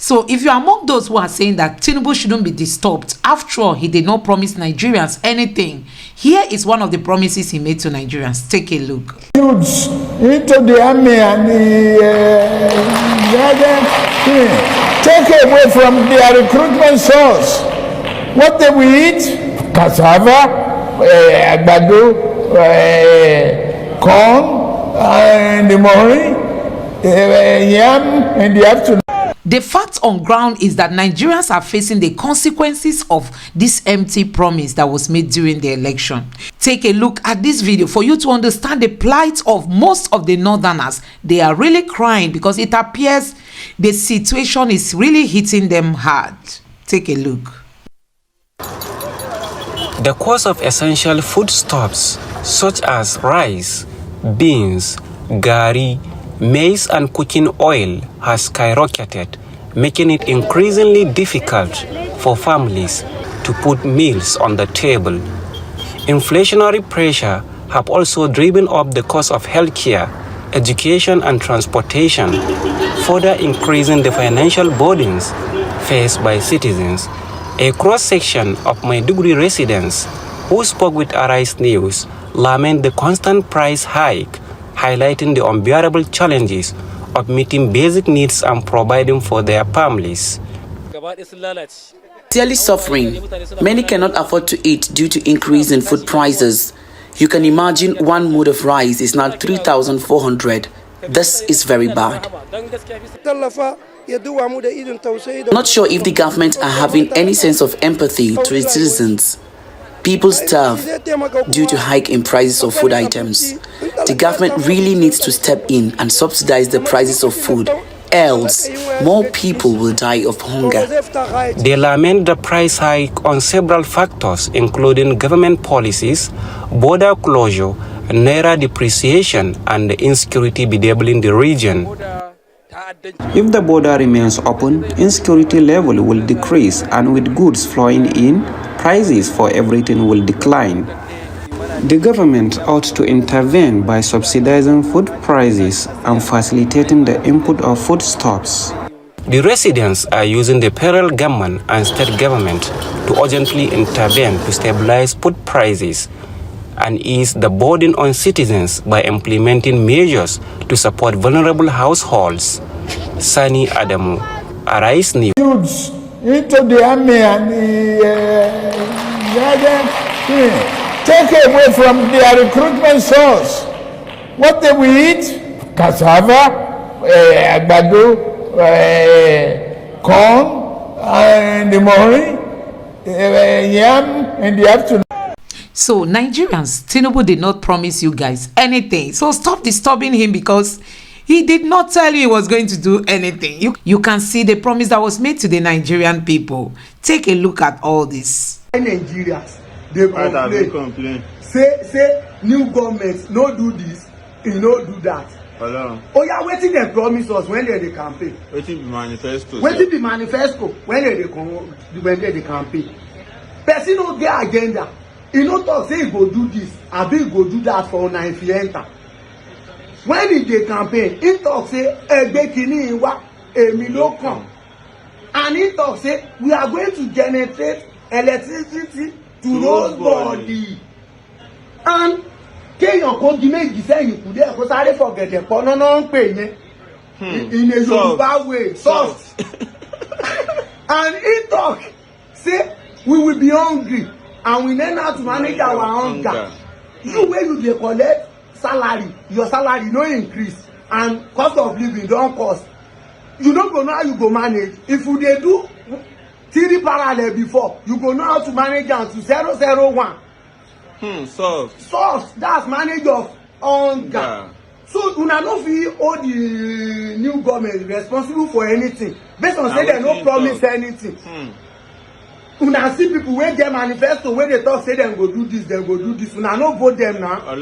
So if you're among those who are saying that Tinubu shouldn't be disturbed, after all, he did not promise Nigerians anything. Here is one of the promises he made to Nigerians. Take a look. Youths into the army and the take away from their recruitment source. What they will eat? Cassava, agbado, corn, and the morning, yam in the afternoon. The fact on ground is that Nigerians are facing the consequences of this empty promise that was made during the election. Take a look at this video for you to understand the plight of most of the northerners. They are really crying because it appears the situation is really hitting them hard. Take a look. The cost of essential foodstuffs such as rice, beans, gari, maize and cooking oil has skyrocketed, making it increasingly difficult for families to put meals on the table. Inflationary pressure have also driven up the cost of healthcare, education and transportation, further increasing the financial burdens faced by citizens. A cross-section of Maiduguri residents who spoke with Arise News lament the constant price hike, highlighting the unbearable challenges of meeting basic needs and providing for their families. Daily suffering. Many cannot afford to eat due to increase in food prices. You can imagine one mood of rice is now 3,400. This is very bad. Not sure if the government are having any sense of empathy to its citizens. People starve due to hike in prices of food items. The government really needs to step in and subsidize the prices of food, else more people will die of hunger. They lament the price hike on several factors, including government policies, border closure, naira depreciation, and the insecurity bedeviling the region. If the border remains open, insecurity level will decrease, and with goods flowing in, prices for everything will decline. The government ought to intervene by subsidizing food prices and facilitating the input of foodstuffs. The residents are using the federal government and state government to urgently intervene to stabilize food prices and ease the burden on citizens by implementing measures to support vulnerable households. Sani Adamu, Arise News. Youths into the army and take away from their recruitment source. What they will eat? Cassava, agbado, corn, and the morning, yam in the afternoon. So Nigerians, Tinubu did not promise you guys anything. So stop disturbing him because he did not tell you he was going to do anything. You can see the promise that was made to the Nigerian people. Take a look at all this. Nigerians, they complain. Say new government no do this, you no do that. Hello. Oh yeah, wetin dem promise us when they campaign? Wetin be manifesto? Wetin be manifesto when they campaign? Person no get agenda. He no talk say he go do this, abi he go do that for una if he enter. When he dey campaign, he talk say egbe kini iwa emi no come, and he talk say we are going to generate electricity to those body. And kéèyàn kó di méjì sẹ́yìn kù dé kó sáré fọ̀gẹ̀dẹ̀ pọ̀ náà ń pè ní in a Yoruba way soft. And he talk say we will be hungry and we learn how to manage our hunger. You wey you dey collect salary, your salary no increase and cost of living don cost. You no go know how you go manage. If you dey do 3 parallel before, you go know how to manage am to 001. Source, that's manage of hunger. Yeah. So una no fit hold the new government responsible for anything based on say dem no promise anything. Una see people wey get manifesto wey dey talk say dem go do this, dem go do this. Una no vote dem na. And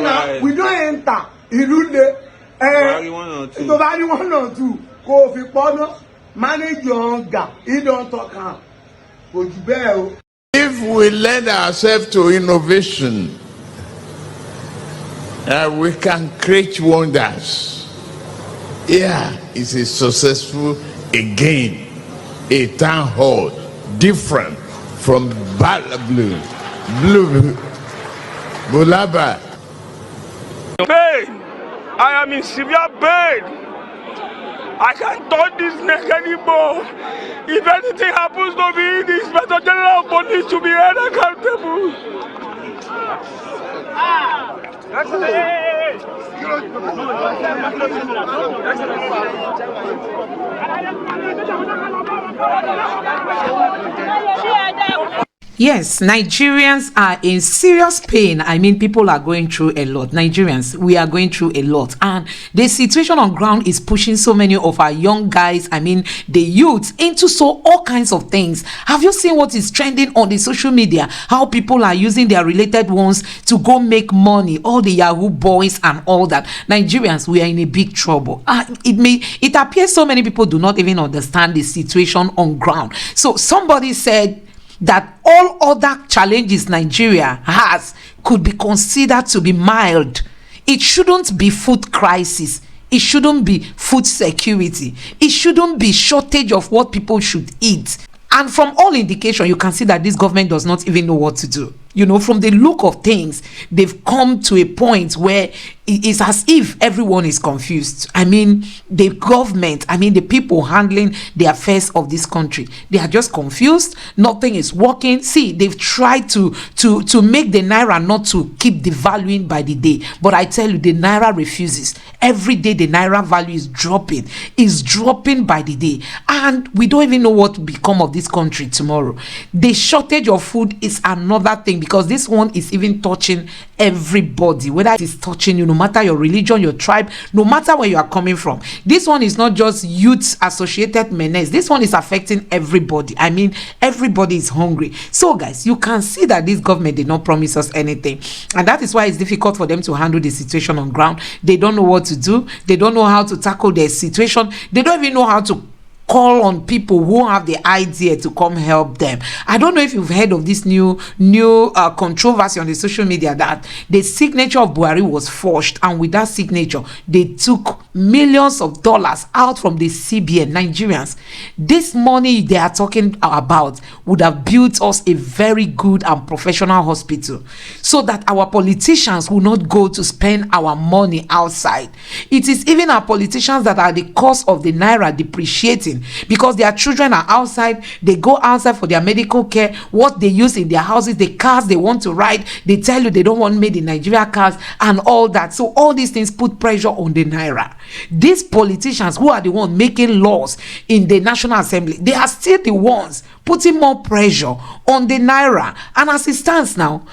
now we don enter Irunde. To buy 1 or 2. Kò fi pọ́nà manage your hunger. He don talk am. Kò jù bẹ́ẹ̀ o. If we lend ourselves to innovation, we can create wonders. Yeah, it's a successful again a town hall different from blue Bulaba. Pain. I am in severe pain. I can't turn this neck anymore. If anything happens to me, the Inspector General of Police should be held accountable. Yes, Nigerians are in serious pain. I mean, people are going through a lot. Nigerians, we are going through a lot. And the situation on ground is pushing so many of our young guys, I mean, the youths, into all kinds of things. Have you seen what is trending on the social media? How people are using their related ones to go make money. All the Yahoo boys and all that. Nigerians, we are in a big trouble. It appears so many people do not even understand the situation on ground. So somebody said that all other challenges Nigeria has could be considered to be mild. It shouldn't be food crisis. It shouldn't be food security. It shouldn't be shortage of what people should eat. And from all indication, you can see that this government does not even know what to do. You know, from the look of things, they've come to a point where it's as if everyone is confused. I mean, the government, I mean, the people handling the affairs of this country, they are just confused. Nothing is working. See, they've tried to make the naira not to keep devaluing by the day. But I tell you, the naira refuses. Every day, the naira value is dropping by the day. And we don't even know what will become of this country tomorrow. The shortage of food is another thing, because this one is even touching everybody, whether it is touching you, no matter your religion, your tribe, no matter where you are coming from. This one is not just youth associated menace. This one is affecting everybody. I mean, everybody is hungry. So guys, you can see that this government did not promise us anything, and that is why it's difficult for them to handle the situation on ground. They don't know what to do. They don't know how to tackle their situation. They don't even know how to call on people who have the idea to come help them. I don't know if you've heard of this new controversy on the social media, that the signature of Buhari was forged, and with that signature they took millions of dollars out from the CBN. Nigerians, this money they are talking about would have built us a very good and professional hospital, so that our politicians will not go to spend our money outside. It is even our politicians that are the cause of the naira depreciating, because their children are outside. They go outside for their medical care. What they use in their houses, the cars they want to ride, they tell you they don't want made in Nigeria cars and all that. So all these things put pressure on the naira. These politicians who are the ones making laws in the National Assembly, they are still the ones putting more pressure on the naira. And as it stands now,